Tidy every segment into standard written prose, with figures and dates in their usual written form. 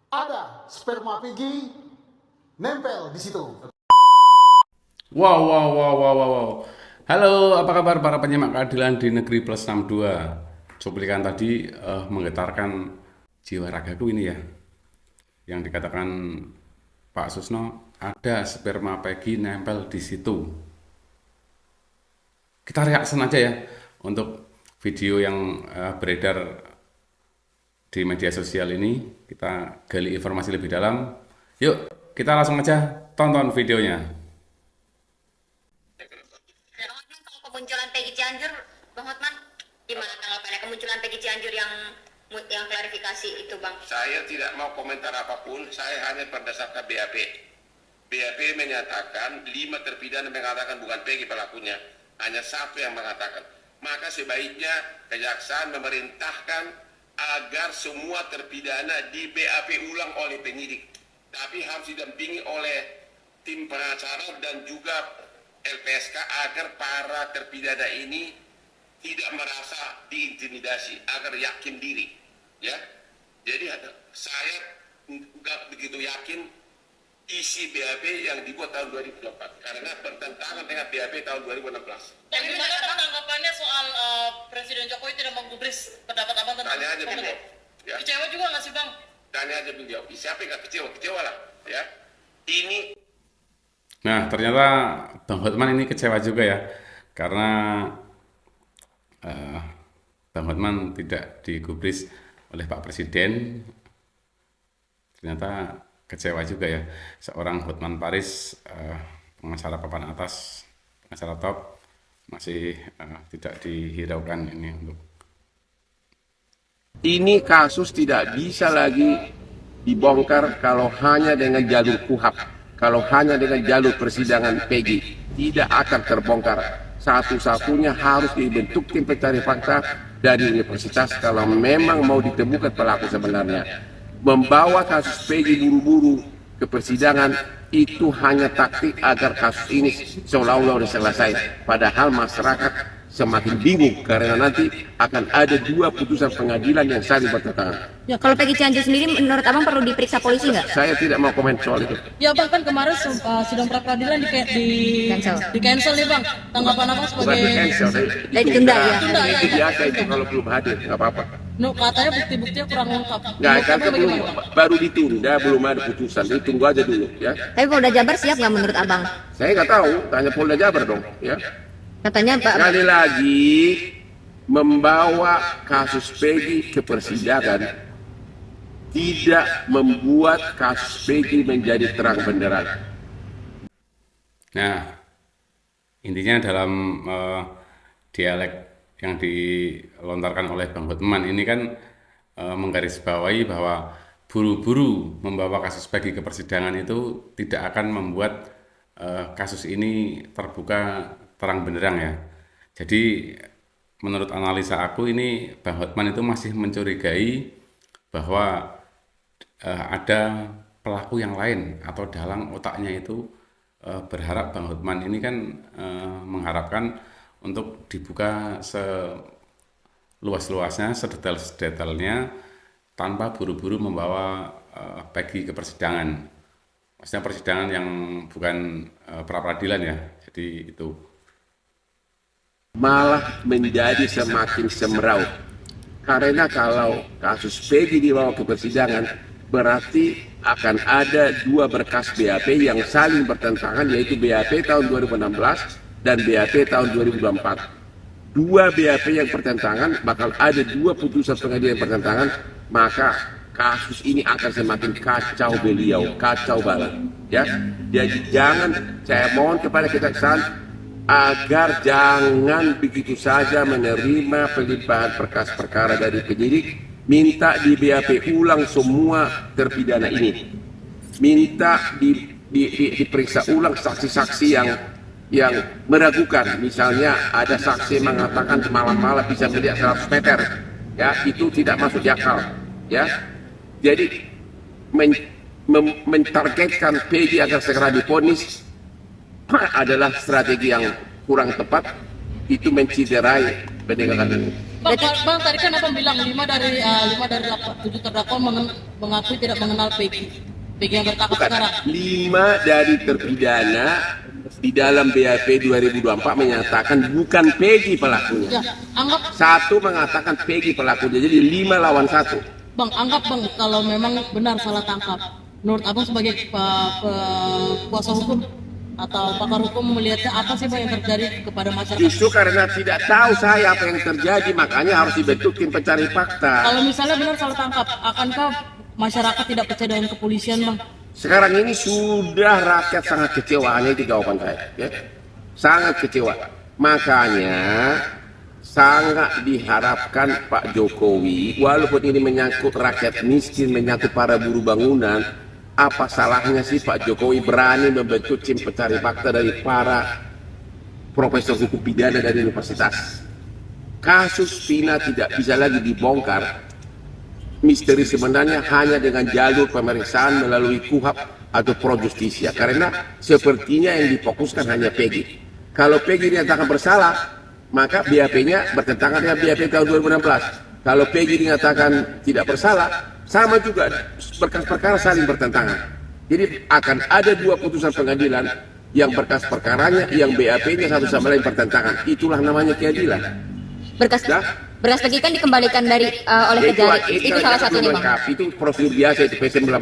ada sperma Peggy nempel di situ. Wow, wow, wow, wow, wow, wow. Halo, apa kabar para penyimak keadilan di negeri plus 62? Cuplikan tadi menggetarkan jiwa ragaku ini ya. Yang dikatakan Pak Susno, ada sperma Peggy nempel di situ. Kita reaction aja ya untuk video yang beredar di media sosial ini. Kita gali informasi lebih dalam. Yuk, kita langsung aja tonton videonya. Bang Hotman, kalau kemunculan Peggy Cianjur, Bang Hotman, gimana tanggapannya kemunculan Peggy Cianjur yang klarifikasi itu, Bang? Saya tidak mau komentar apapun, saya hanya berdasarkan BAP. BAP menyatakan 5 terpidana mengatakan bukan Peggy pelakunya, hanya 1 yang mengatakan. Maka sebaiknya kejaksaan memerintahkan agar semua terpidana di BAP ulang oleh penyidik, tapi harus didampingi oleh tim pengacara dan juga LPSK agar para terpidana ini tidak merasa diintimidasi, agar yakin diri, ya. Jadi saya nggak begitu yakin isi BAP yang dibuat tahun 2024 karena bertentangan dengan BAP tahun 2016. Dan gimana tanggapannya soal Presiden Jokowi tidak menggubris pendapat abang tentang Tanya aja beliau, ya. Kecewa juga nggak sih, Bang? Tanya aja beliau. Siapa yang nggak kecewa? Kecewa lah, ya. Ini. Nah, ternyata Bang Hotman ini kecewa juga ya, karena Bang Hotman tidak digubris oleh Pak Presiden. Ternyata kecewa juga ya, seorang Hotman Paris, pengacara papan atas, pengacara top, masih tidak dihiraukan ini untuk. Ini kasus tidak bisa lagi dibongkar kalau hanya dengan jalur KUHAP, kalau hanya dengan jalur persidangan Peggy, tidak akan terbongkar. Satu-satunya harus dibentuk tim pencari fakta dari universitas kalau memang mau ditemukan pelaku sebenarnya. Membawa kasus Peggy buru-buru ke persidangan itu hanya taktik agar kasus ini seolah-olah sudah selesai. Padahal masyarakat semakin bingung karena nanti akan ada 2 putusan pengadilan yang saling bertentangan. Ya, kalau Peggy Cianjur sendiri menurut abang perlu diperiksa polisi nggak? Saya tidak mau komen soal itu. Ya, Bang, kan kemarin sidang pra peradilan di cancel nih, Bang. Tanggapan abang Bukan sebagai di cancel, Ditunda ya? Itu biasa itu kalau belum hadir, nggak apa-apa. katanya bukti-buktinya kurang lengkap. Nggak, Menurut kan abang belum, bagaimana, Bang? baru ditunda, belum ada putusan. Ditunggu aja dulu, ya. Tapi Polda Jabar siap nggak menurut abang? Saya nggak tahu, tanya Polda Jabar dong, ya. Katanya Pak. Sekali lagi membawa kasus Peggy ke persidangan tidak membuat kasus Peggy menjadi terang benderang. Nah, intinya dalam dialek yang dilontarkan oleh Bang Hotman ini kan menggarisbawahi bahwa buru-buru membawa kasus Peggy ke persidangan itu tidak akan membuat kasus ini terbuka terang benderang ya. Jadi menurut analisa aku ini Bang Hotman itu masih mencurigai bahwa ada pelaku yang lain atau dalang otaknya itu berharap Bang Hotman ini kan mengharapkan untuk dibuka seluas-luasnya, sedetail-detailnya tanpa buru-buru membawa Peggy ke persidangan. Maksudnya persidangan yang bukan pra peradilan ya. Jadi itu Malah menjadi semakin semeraut. Karena kalau kasus Peggy dibawa ke persidangan, berarti akan ada 2 berkas BAP yang saling bertentangan, yaitu BAP tahun 2016 dan BAP tahun 2024. 2 BAP yang bertentangan, bakal ada 2 putusan pengadilan yang bertentangan, maka kasus ini akan semakin kacau beliau, kacau balau. Ya, jadi jangan, saya mohon kepada kejaksaan agar jangan begitu saja menerima pelimpahan berkas perkara dari penyidik, minta di BAP ulang semua terpidana ini, minta diperiksa ulang saksi-saksi yang meragukan. Misalnya ada saksi mengatakan malam-malam bisa melihat 100 meter, ya itu tidak masuk di akal, ya. Jadi mentargetkan Peggy agar segera divonis adalah strategi yang kurang tepat, itu menciderai penegakan hukum. Bang, tadi kan abang bilang 5 dari 7 terdakwa mengakui tidak mengenal Peggy yang tertangkap Bukan. sekarang. 5 dari terpidana di dalam BAP 2024 menyatakan bukan Peggy pelakunya. Ya, anggap 1 mengatakan Peggy pelakunya, jadi 5 lawan 1. Bang, anggap Bang kalau memang benar salah tangkap. Menurut abang sebagai kuasa hukum atau pakar hukum melihatnya apa sih Bang yang terjadi kepada masyarakat? Justru karena tidak tahu saya apa yang terjadi, makanya harus dibentuk tim pencari fakta. Kalau misalnya benar salah tangkap, akankah masyarakat tidak percaya dengan kepolisian Bang? Sekarang ini sudah rakyat sangat kecewa, hanya itu jawaban saya. Ya. Sangat kecewa. Makanya sangat diharapkan Pak Jokowi, walaupun ini menyangkut rakyat miskin, menyangkut para buruh bangunan, apa salahnya sih Pak Jokowi berani membentuk tim pencari fakta dari para profesor hukum pidana dari universitas. Kasus Vina tidak bisa lagi dibongkar. Misteri sebenarnya hanya dengan jalur pemeriksaan melalui KUHAP atau Pro Justisia, karena sepertinya yang difokuskan hanya Peggy. Kalau Peggy dinyatakan bersalah, maka BAP-nya bertentangan dengan BAP tahun 2016. Kalau Peggy dinyatakan tidak bersalah, sama juga, berkas perkara saling bertentangan. Jadi akan ada 2 putusan pengadilan, yang berkas perkaranya, yang BAP-nya satu sama lain bertentangan. Itulah namanya keadilan. Berkas Peggy kan dikembalikan dari oleh Kejari. Itu salah satunya Bang. Itu prosedur biasa, itu P19.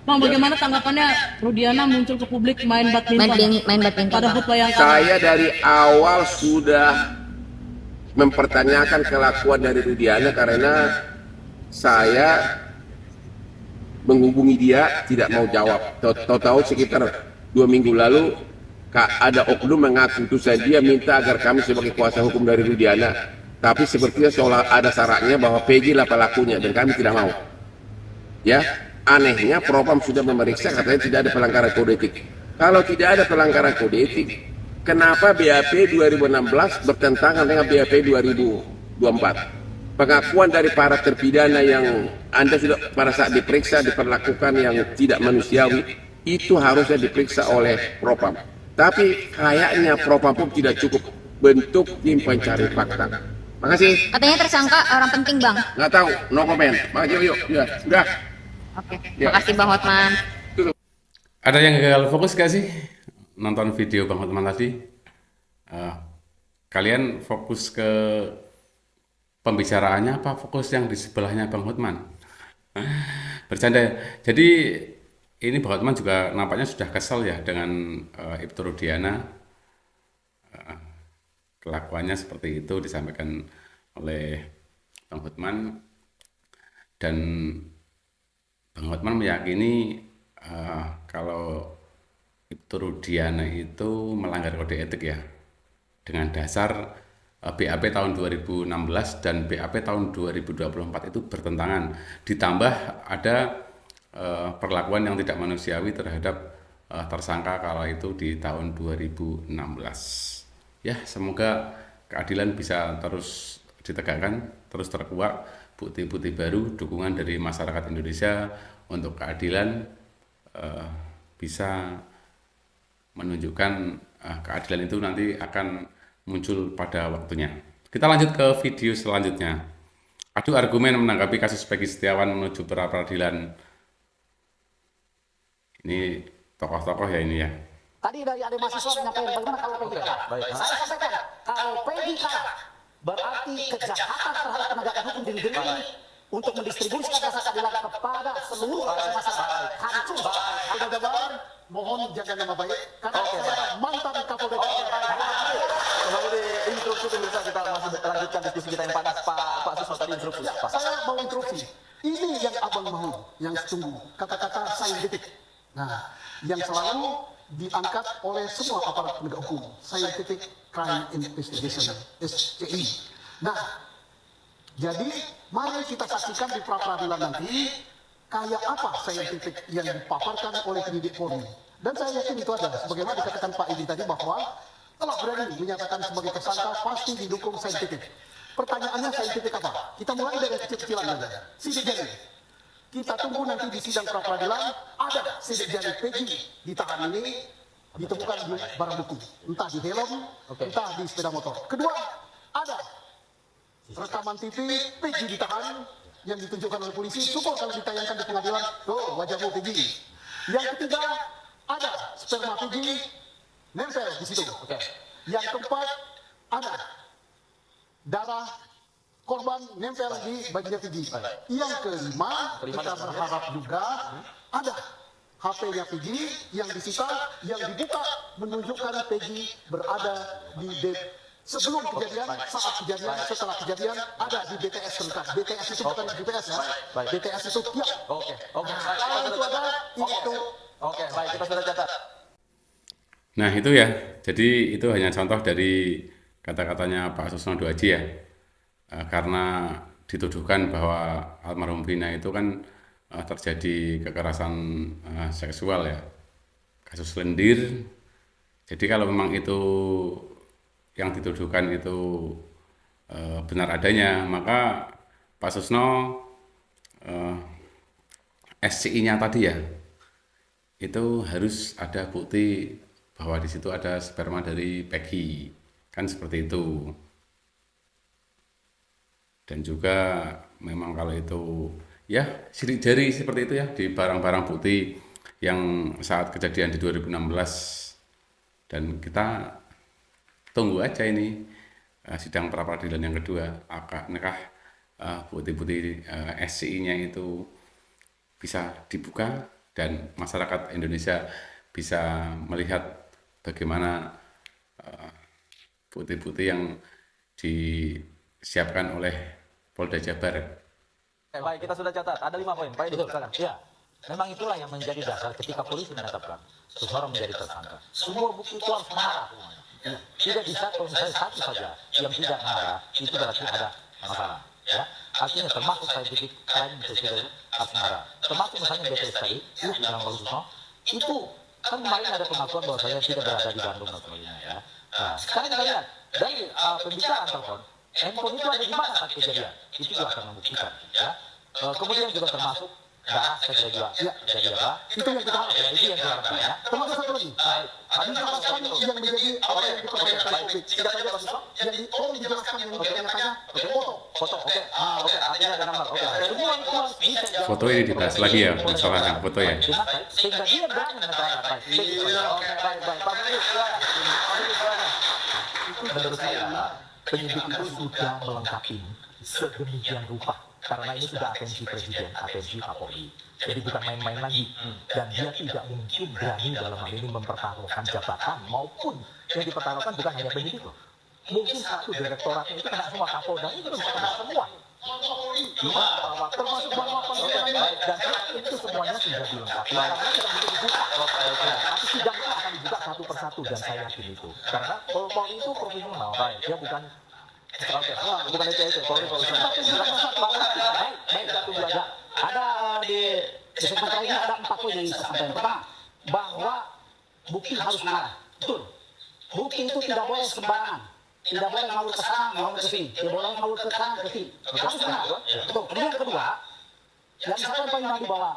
Bang, bagaimana tanggapannya Rudiana muncul ke publik main badminton? Main badminton. Pada khutbah yang Saya dari awal sudah mempertanyakan kelakuan dari Rudiana karena saya menghubungi dia tidak mau jawab. Tahu-tahu sekitar 2 minggu lalu ada oknum mengaku utusan dia minta agar kami sebagai kuasa hukum dari Rudiana. Tapi sepertinya seolah ada syaratnya bahwa Peggy lah pelakunya dan kami tidak mau. Ya, anehnya Propam sudah memeriksa katanya tidak ada pelanggaran kode etik. Kalau tidak ada pelanggaran kode etik, kenapa BAP 2016 bertentangan dengan BAP 2024? Pengakuan dari para terpidana yang Anda sudah pada saat diperiksa diperlakukan yang tidak manusiawi, itu harusnya diperiksa oleh Propam. Tapi kayaknya Propam pun tidak cukup bentuk tim pencari fakta. Makasih. Katanya tersangka orang penting Bang. Nggak tahu, no comment. Makasih, yuk. Ya, sudah. Oke. Ya. Makasih Bang Hotman. Ada yang gagal fokus gak sih nonton video Bang Hotman tadi? Kalian fokus ke pembicaraannya apa fokus yang di sebelahnya Bang Hotman? Bercanda. Jadi ini Bang Hotman juga nampaknya sudah kesal ya dengan Ibtu Rudiana. Kelakuannya seperti itu disampaikan oleh Bang Hotman, dan Bang Hotman meyakini kalau Ibtu Rudiana itu melanggar kode etik ya, dengan dasar BAP tahun 2016 dan BAP tahun 2024 itu bertentangan, ditambah ada perlakuan yang tidak manusiawi terhadap tersangka kala itu di tahun 2016. Ya, semoga keadilan bisa terus ditegakkan, terus terkuak, bukti-bukti baru, dukungan dari masyarakat Indonesia untuk keadilan bisa menunjukkan keadilan itu nanti akan muncul pada waktunya. Kita lanjut ke video selanjutnya. Adu argumen menanggapi kasus Peggy Setiawan menuju pra peradilan. Ini tokoh-tokoh ya ini ya. Tadi dari adik mahasiswa menyampaikan bagaimana kalau Peggy kalah. Saya sampaikan kalau Peggy kalah berarti kejahatan terhadap penegakan hukum diri untuk mendistribusikan rasa keadilan kepada seluruh masyarakat hancur. Kawan-kawan, mohon jaga nama baik karena saya mantan Kapolda. Kembali di instruksi pemirsa, kita masih lanjutkan diskusi kita yang panas. Pak Susno tadi instruksi. Saya mau instruksi. Ini yang abang mau, yang sungguh kata-kata saintifik. Nah, yang selalu diangkat oleh semua aparat penegak hukum, Scientific Crime Investigation (SCI). Nah, jadi mari kita saksikan di pra peradilan nanti kayak apa saintifik yang dipaparkan oleh penyidik Polri. Dan saya yakin itu ada, sebagaimana dikatakan Pak Edi tadi bahwa telah berani menyatakan sebagai tersangka pasti didukung saintifik. Pertanyaannya saintifik apa? Kita mulai dari kecil-kecilan saja. Sidik jari. Kita tunggu nanti di sidang pra peradilan ada sidik jari Peggy ditahan ini ditemukan di barang bukti, entah di helm, entah di sepeda motor. Kedua, ada rekaman TV, Peggy ditahan, yang ditunjukkan oleh polisi, syukur kalau ditayangkan di pengadilan, tuh wajahmu Peggy. Yang ketiga, ada sperma Peggy nempel di situ. Oke. Yang keempat, ada darah korban nempel di bajunya Peggy. Yang kelima, kita berharap juga ada HP-nya Peggy yang disita, yang dibuka menunjukkan Peggy berada di sebelum kejadian, saat kejadian, setelah kejadian ada di BTS terdekat. BTS itu bukan GPS ya. BTS itu tiap. Oke. Kalau itu ada, itu. Oke, baik, kita sudah catat. Nah itu ya, jadi itu hanya contoh dari kata-katanya Pak Susno Duaji ya. Karena dituduhkan bahwa almarhum Vina itu kan terjadi kekerasan seksual ya, kasus lendir. Jadi kalau memang itu yang dituduhkan itu benar adanya, maka Pak Susno SCI-nya tadi ya, itu harus ada bukti bahwa di situ ada sperma dari Peggy, kan seperti itu. Dan juga memang kalau itu ya sidik jari seperti itu ya di barang-barang bukti yang saat kejadian di 2016, dan kita tunggu aja ini sidang pra peradilan yang kedua, apakah bukti-bukti SCI-nya itu bisa dibuka dan masyarakat Indonesia bisa melihat bagaimana bukti-bukti yang disiapkan oleh Polda Jabar. Baik, kita sudah catat. Ada 5 poin. Pak Edi, silakan. Ya, memang itulah yang menjadi dasar ketika polisi menetapkan Susno menjadi tersangka. Semua bukti itu harus mengarah semuanya. Tidak bisa kalau misalnya satu saja yang tidak mengarah, itu berarti ada masalah. Ya, artinya termasuk scientific crime itu sudah harus mengarah. Termasuk misalnya BTS tadi, yang bilang Pak Susno, itu kan kemarin ada pengakuan bahwa saya tidak berada di Bandung dan sebagainya. Ya. Nah, sekarang kita lihat dari pembicaraan telepon, handphone itu ada di mana saat kejadian? Itu juga akan membuktikan. Ya. Kemudian juga termasuk darah saya juga jadi apa? Itu yang kita harapkan. Ya, itu yang kita harapkan ya. Termasuk satu lagi. Dijelaskan yang menjadi apa yang dipertanyakan publik. Tidak saja Pak Susno. Tolong dijelaskan yang ditanya-tanya foto. Foto, oke. Oke, artinya ada nomor. Oke. Semua itu harus bisa Foto ini dibahas lagi ya, masalah yang foto ya. dengan baik, sehingga dia berani menerangkan. Oke, baik. Pak Menteri, silakan. Menurut saya penyidik itu sudah melengkapi sedemikian rupa karena ini sudah atensi presiden, atensi Kapolri. Jadi bukan main-main lagi. Dan dia tidak mungkin berani dalam hal ini mempertaruhkan jabatan maupun yang dipertaruhkan bukan hanya penyidik loh. Mungkin satu direktoratnya itu kena semua, Kapolda itu bisa kena semua. Termasuk dan itu semuanya sudah dilengkapi. Karena tidak mungkin dibuka. Tapi sidang itu akan dibuka satu persatu dan saya yakin itu. Karena Polri itu profesional, dia bukan. Oke. Bukan itu. Polri profesional. Baik, kita tunggu aja. Ada di segmen terakhir ini ada 4 poin yang saya sampaikan. Pertama, bahwa bukti harus mengarah. Betul. Bukti itu tidak boleh sembarangan. Tidak boleh ngawur ke sana, ngawur ke sini. Tidak boleh ngawur ke kanan, ke kiri. Harus mengarah. Betul. Kemudian yang kedua, yang disampaikan Pak Yunadi bahwa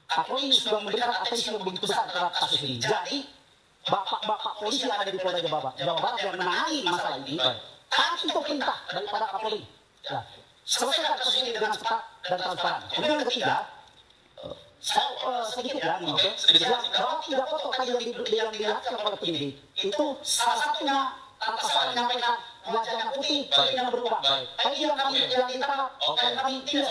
Kapolri sudah memberikan atensi yang begitu besar terhadap kasus ini. Jadi, bapak-bapak polisi yang ada di Polda Jawa Barat yang menangani masalah ini, taat itu perintah daripada Kapolri. Ya. Selesaikan kasus ini dengan cepat dan transparan. Kemudian yang ketiga, sedikit ya, yang bahwa 3 foto tadi yang dilihatkan oleh penyidik itu salah satunya atas saya menyampaikan wajahnya putih, kulitnya berubah. Tapi yang ditangkap, kami tidak.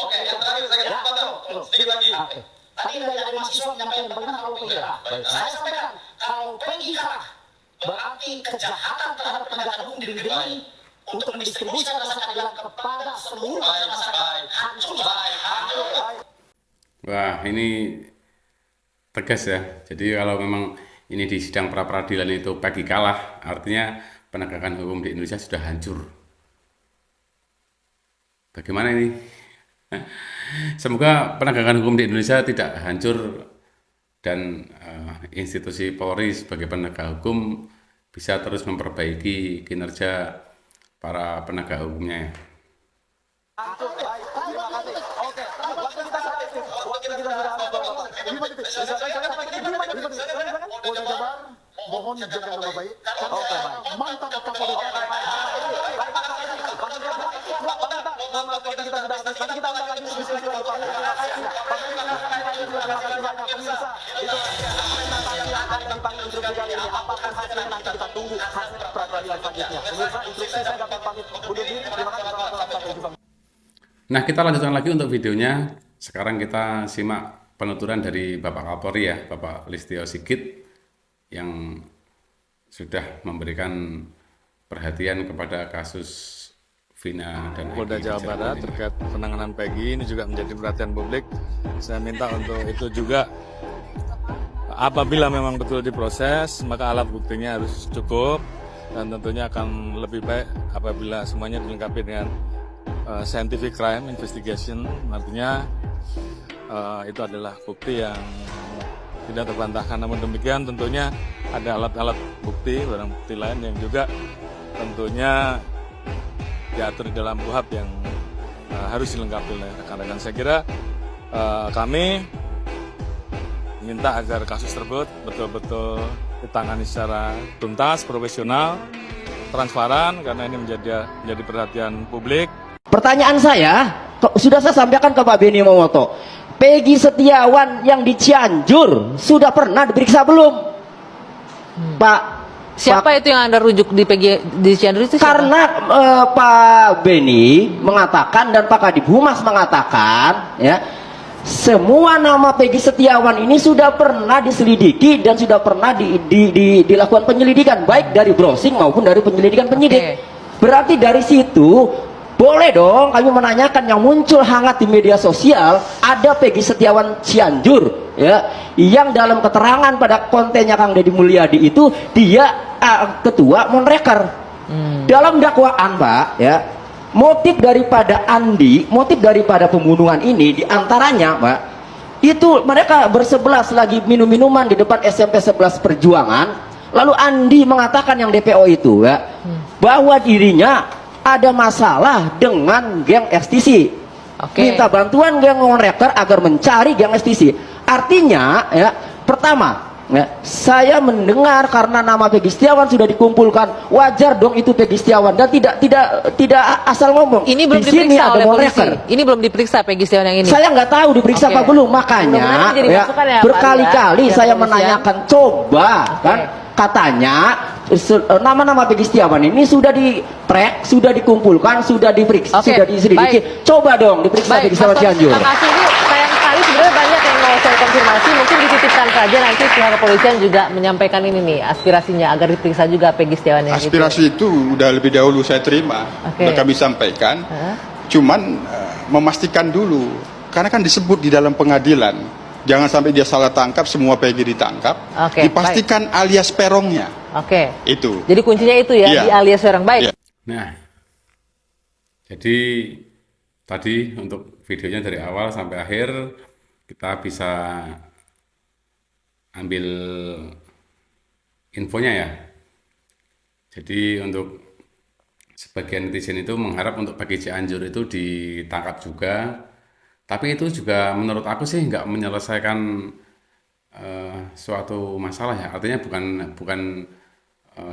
Oke. Tadi dari mahasiswa menyampaikan bagaimana kalau Peggy salah. Saya sampaikan kalau Peggy salah, berarti kejahatan terhadap penegakan hukum diri untuk mendistribusikan rasa keadilan kepada seluruh masyarakat hancur. Wah, ini tegas ya. Jadi kalau memang ini di sidang pra peradilan itu Peggy kalah, artinya penegakan hukum di Indonesia sudah hancur. Bagaimana ini? Semoga penegakan hukum di Indonesia tidak hancur dan institusi Polri sebagai penegak hukum bisa terus memperbaiki kinerja para penegak hukumnya. Terima kasih. Oke. Waktu kita sudah habis, Bapak. 5 detik. Polda Jabar, mohon jaga nama baik. Mantan Kapolri. pemirsa, itu pernyataan yang akan dipanggil instruksi kali ini. Apapun hasilnya nanti kita tunggu hasil peradilan selanjutnya. Pemirsa, instruksi saya dapat pamit undur diri. Terima kasih. Sampai jumpa. Nah, kita lanjutkan lagi untuk videonya. Sekarang kita simak penuturan dari Bapak Kapolri ya, Bapak Listio Sigit, yang sudah memberikan perhatian kepada kasus Vina dan Polda Egy Jawa di Barat Cirebon ini. terkait penanganan Peggy ini juga menjadi perhatian publik. Saya minta untuk itu juga, apabila memang betul diproses, maka alat buktinya harus cukup, dan tentunya akan lebih baik apabila semuanya dilengkapi dengan scientific crime investigation, artinya itu adalah bukti yang tidak terbantahkan. Namun demikian tentunya ada alat-alat bukti, barang bukti lain yang juga tentunya diatur di dalam KUHP yang harus dilengkapi oleh rekan-rekan. Saya kira kami minta agar kasus tersebut betul-betul ditangani secara tuntas, profesional, transparan, karena ini menjadi perhatian publik. Pertanyaan saya, sudah saya sampaikan ke Pak Beni Momoto, Peggy Setiawan yang di Cianjur sudah pernah diperiksa belum? Pak, Siapa itu yang Anda rujuk di Cianjur itu? karena Pak Beni mengatakan dan Pak Kadif Humas mengatakan, ya, semua nama Peggy Setiawan ini sudah pernah diselidiki dan sudah pernah dilakukan penyelidikan, baik dari browsing maupun dari penyelidikan penyidik. Berarti dari situ boleh dong kami menanyakan, yang muncul hangat di media sosial ada Peggy Setiawan Cianjur, ya, yang dalam keterangan pada kontennya Kang Deddy Mulyadi itu dia ketua Monreker. Dalam dakwaan, Pak, ya, motif daripada Andi, motif daripada pembunuhan ini diantaranya, Pak, itu mereka bersebelas lagi minum-minuman di depan SMP 11 Perjuangan. Lalu Andi mengatakan, yang DPO itu, ya, bahwa dirinya ada masalah dengan geng STC. Minta bantuan geng Monreker agar mencari geng STC. Artinya, ya, pertama, ya, saya mendengar karena nama Peggy Setiawan sudah dikumpulkan, wajar dong itu Peggy Setiawan, dan tidak asal ngomong. Ini belum di sini diperiksa ada oleh polisi. Monreker. Ini belum diperiksa Peggy Setiawan yang ini. Saya nggak tahu diperiksa apa belum, makanya Mudah-mudahan jadi ya, masukan ya, Pak berkali-kali Ali, ya, saya kepolisian. menanyakan, coba kan katanya nama-nama Peggy Setiawan ini sudah di-track, sudah dikumpulkan, sudah diperiksa, sudah diselidiki. Coba dong diperiksa Peggy Setiawan Cianjur. Terima kasih. Ini sayang sekali sebenarnya banyak yang mau saya konfirmasi. Mungkin dititipkan saja, nanti pihak kepolisian juga menyampaikan ini nih aspirasinya agar diperiksa juga Peggy Setiawan yang Aspirasi itu udah lebih dahulu saya terima, udah kami sampaikan. Cuman memastikan dulu, karena kan disebut di dalam pengadilan, jangan sampai dia salah tangkap, semua Peggy ditangkap. Dipastikan alias perongnya. Itu. Jadi kuncinya itu ya, Iya. di alias orang baik. Nah, jadi tadi untuk videonya dari awal sampai akhir kita bisa ambil infonya ya. Jadi untuk sebagian netizen itu mengharap untuk Peggy Cianjur itu ditangkap juga, tapi itu juga menurut aku sih nggak menyelesaikan suatu masalah ya. Artinya bukan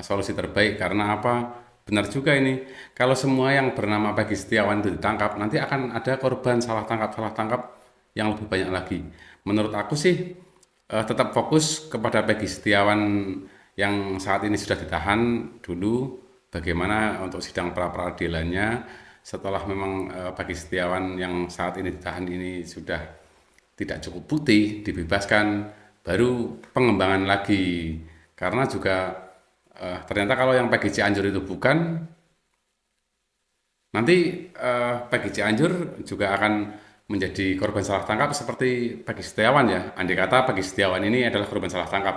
solusi terbaik, karena apa? Benar juga ini, kalau semua yang bernama Peggy Setiawan itu ditangkap, nanti akan ada korban salah tangkap yang lebih banyak lagi. Menurut aku sih tetap fokus kepada Peggy Setiawan yang saat ini sudah ditahan dulu, bagaimana untuk sidang pra-peradilannya setelah memang Peggy Setiawan yang saat ini ditahan ini sudah tidak cukup bukti, dibebaskan, baru pengembangan lagi. Karena juga ternyata kalau yang Peggy Cianjur itu bukan, nanti Peggy Cianjur juga akan menjadi korban salah tangkap seperti Peggy Setiawan ya. Andai kata Peggy Setiawan ini adalah korban salah tangkap,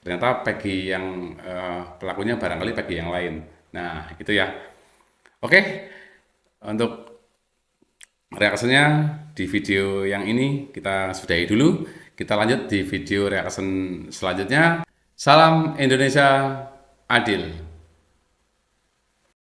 ternyata Peggy yang pelakunya barangkali Peggy yang lain. Nah itu ya. Oke, untuk reaksinya di video yang ini kita sudahi dulu. Kita lanjut di video reaction selanjutnya. Salam Indonesia adil.